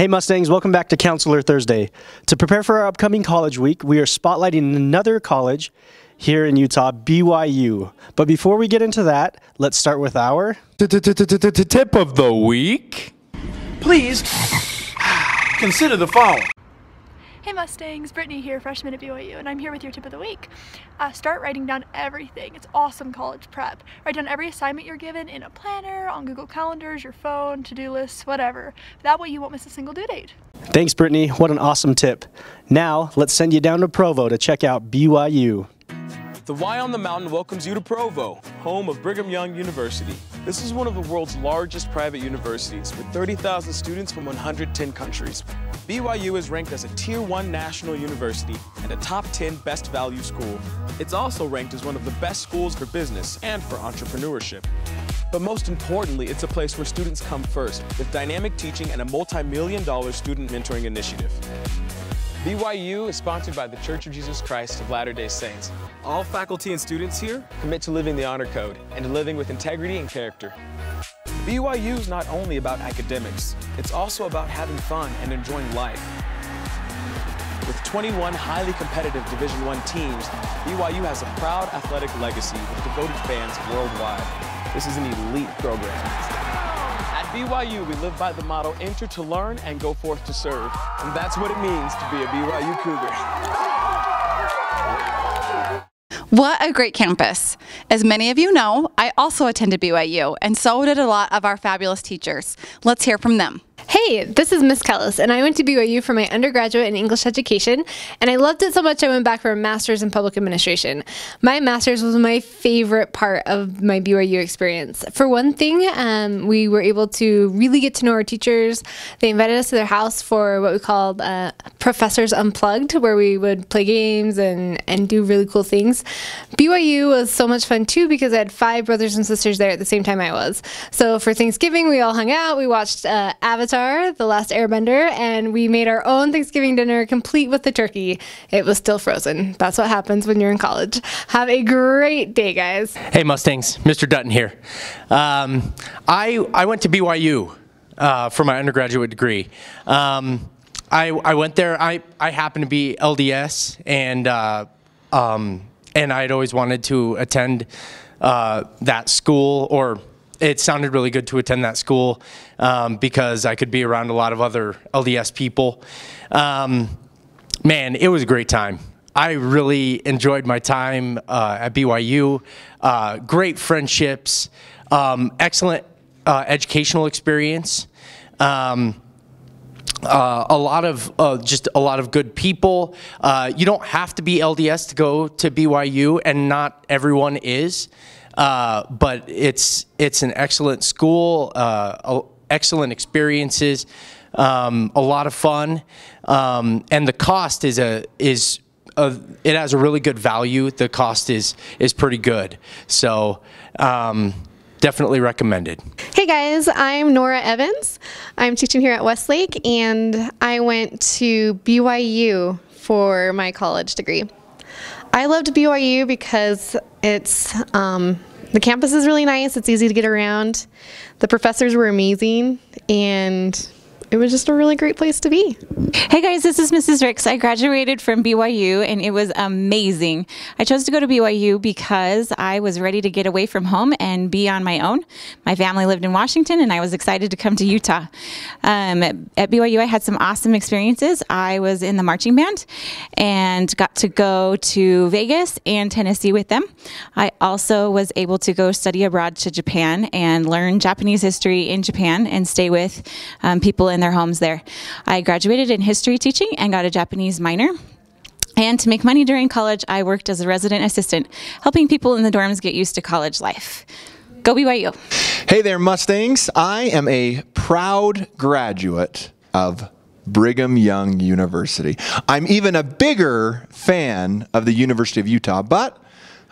Hey Mustangs, welcome back to Counselor Thursday. To prepare for our upcoming college week, we are spotlighting another college here in Utah, BYU. But before we get into that, let's start with our tip of the week. Please consider the following. Hey Mustangs, Brittany here, freshman at BYU, and I'm here with your tip of the week. Start writing down everything. It's awesome college prep. Write down every assignment you're given in a planner, on Google Calendars, your phone, to-do lists, whatever. That way you won't miss a single due date. Thanks, Brittany. What an awesome tip. Now, let's send you down to Provo to check out BYU. The Y on the Mountain welcomes you to Provo, home of Brigham Young University. This is one of the world's largest private universities with 30,000 students from 110 countries. BYU is ranked as a Tier 1 national university and a top 10 best value school. It's also ranked as one of the best schools for business and for entrepreneurship. But most importantly, it's a place where students come first, with dynamic teaching and a multi-million-dollar student mentoring initiative. BYU is sponsored by the Church of Jesus Christ of Latter-day Saints. All faculty and students here commit to living the honor code and to living with integrity and character. BYU is not only about academics, it's also about having fun and enjoying life. With 21 highly competitive Division I teams, BYU has a proud athletic legacy with devoted fans worldwide. This is an elite program. At BYU, we live by the motto, enter to learn and go forth to serve. And that's what it means to be a BYU Cougar. What a great campus. As many of you know, I also attended BYU, and so did a lot of our fabulous teachers. Let's hear from them. Hey, this is Miss Kellis, and I went to BYU for my undergraduate in English education, and I loved it so much I went back for a master's in public administration. My master's was my favorite part of my BYU experience. For one thing, we were able to really get to know our teachers. They invited us to their house for what we called Professors Unplugged, where we would play games and do really cool things. BYU was so much fun too because I had 5 brothers and sisters there at the same time I was. So for Thanksgiving, we all hung out, we watched Avatar, The Last Airbender, and we made our own Thanksgiving dinner complete with the turkey. It was still frozen. That's what happens when you're in college. Have a great day, guys. Hey Mustangs, Mr. Dutton here. I went to BYU for my undergraduate degree. I went there. I happened to be LDS, and I'd always wanted to attend that school, or it sounded really good to attend that school because I could be around a lot of other LDS people. Man, it was a great time. I really enjoyed my time at BYU. Great friendships, excellent educational experience. A lot of good people. You don't have to be LDS to go to BYU, and not everyone is. But it's an excellent school, excellent experiences, a lot of fun, and the cost it has a really good value. The cost is pretty good, so definitely recommended. Hey guys, I'm Nora Evans. I'm teaching here at Westlake, and I went to BYU for my college degree. I loved BYU because it's the campus is really nice. It's easy to get around. The professors were amazing, and it was just a really great place to be. Hey guys, this is Mrs. Ricks. I graduated from BYU and it was amazing. I chose to go to BYU because I was ready to get away from home and be on my own. My family lived in Washington and I was excited to come to Utah. At BYU I had some awesome experiences. I was in the marching band and got to go to Vegas and Tennessee with them. I also was able to go study abroad to Japan and learn Japanese history in Japan and stay with people in their homes there. I graduated in history teaching and got a Japanese minor. And to make money during college, I worked as a resident assistant, helping people in the dorms get used to college life. Go BYU. Hey there, Mustangs. I am a proud graduate of Brigham Young University. I'm even a bigger fan of the University of Utah, but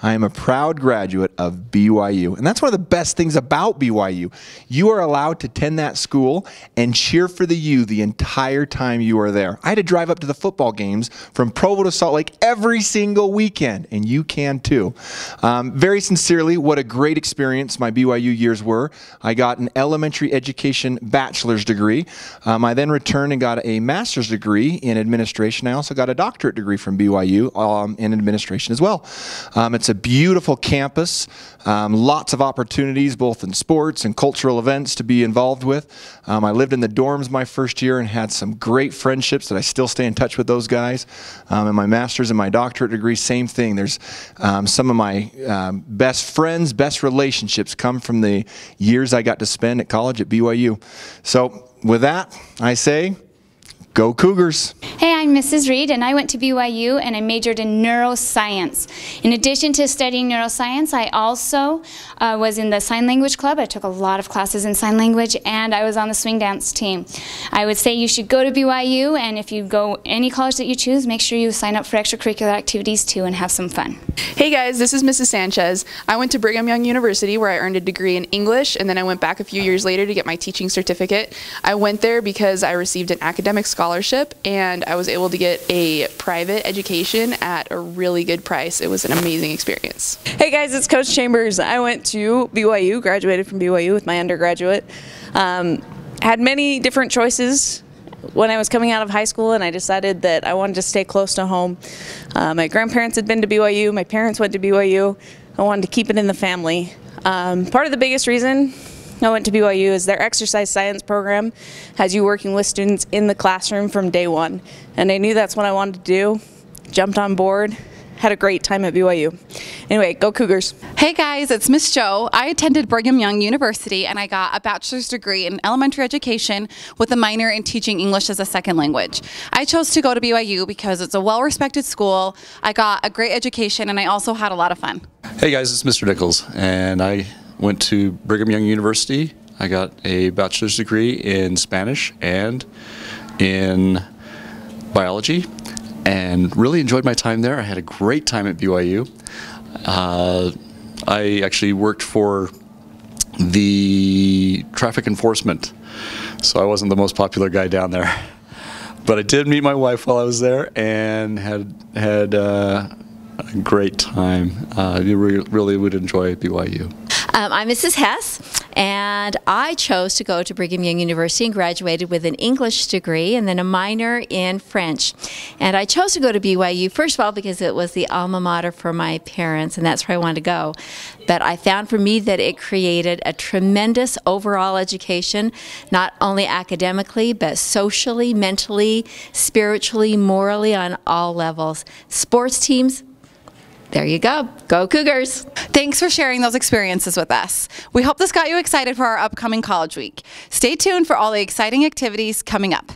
I am a proud graduate of BYU. And that's one of the best things about BYU. You are allowed to attend that school and cheer for the U the entire time you are there. I had to drive up to the football games from Provo to Salt Lake every single weekend, and you can too. Very sincerely, what a great experience my BYU years were. I got an elementary education bachelor's degree. I then returned and got a master's degree in administration. I also got a doctorate degree from BYU in administration as well. It's a beautiful campus, lots of opportunities both in sports and cultural events to be involved with. I lived in the dorms my first year and had some great friendships that I still stay in touch with those guys. And my master's and my doctorate degree, same thing. There's some of my best friends, best relationships come from the years I got to spend at college at BYU. So with that, I say, go Cougars. Hey, I'm Mrs. Reed, and I went to BYU and I majored in neuroscience. In addition to studying neuroscience, I also was in the sign language club. I took a lot of classes in sign language, and I was on the swing dance team. I would say you should go to BYU, and if you go any college that you choose, make sure you sign up for extracurricular activities too and have some fun. Hey guys, this is Mrs. Sanchez. I went to Brigham Young University where I earned a degree in English, and then I went back a few years later to get my teaching certificate. I went there because I received an academic scholarship, and I was able to get a private education at a really good price. It was an amazing experience. Hey guys, it's Coach Chambers. I went to BYU, graduated from BYU with my undergraduate. Had many different choices when I was coming out of high school, and I decided that I wanted to stay close to home. My grandparents had been to BYU, my parents went to BYU. I wanted to keep it in the family. Part of the biggest reason I went to BYU is their exercise science program has you working with students in the classroom from day one. And I knew that's what I wanted to do, jumped on board, had a great time at BYU. Anyway, go Cougars. Hey guys, it's Miss Jo. I attended Brigham Young University and I got a bachelor's degree in elementary education with a minor in teaching English as a second language. I chose to go to BYU because it's a well-respected school, I got a great education, and I also had a lot of fun. Hey guys, it's Mr. Nichols, and I went to Brigham Young University. I got a bachelor's degree in Spanish and in biology, and really enjoyed my time there. I had a great time at BYU. I actually worked for the traffic enforcement, so I wasn't the most popular guy down there. But I did meet my wife while I was there and had a great time. You really would enjoy BYU. I'm Mrs. Hess, and I chose to go to Brigham Young University and graduated with an English degree and then a minor in French. And I chose to go to BYU, first of all, because it was the alma mater for my parents, and that's where I wanted to go. But I found for me that it created a tremendous overall education, not only academically, but socially, mentally, spiritually, morally, on all levels. Sports teams, there you go. Go Cougars. Thanks for sharing those experiences with us. We hope this got you excited for our upcoming College Week. Stay tuned for all the exciting activities coming up.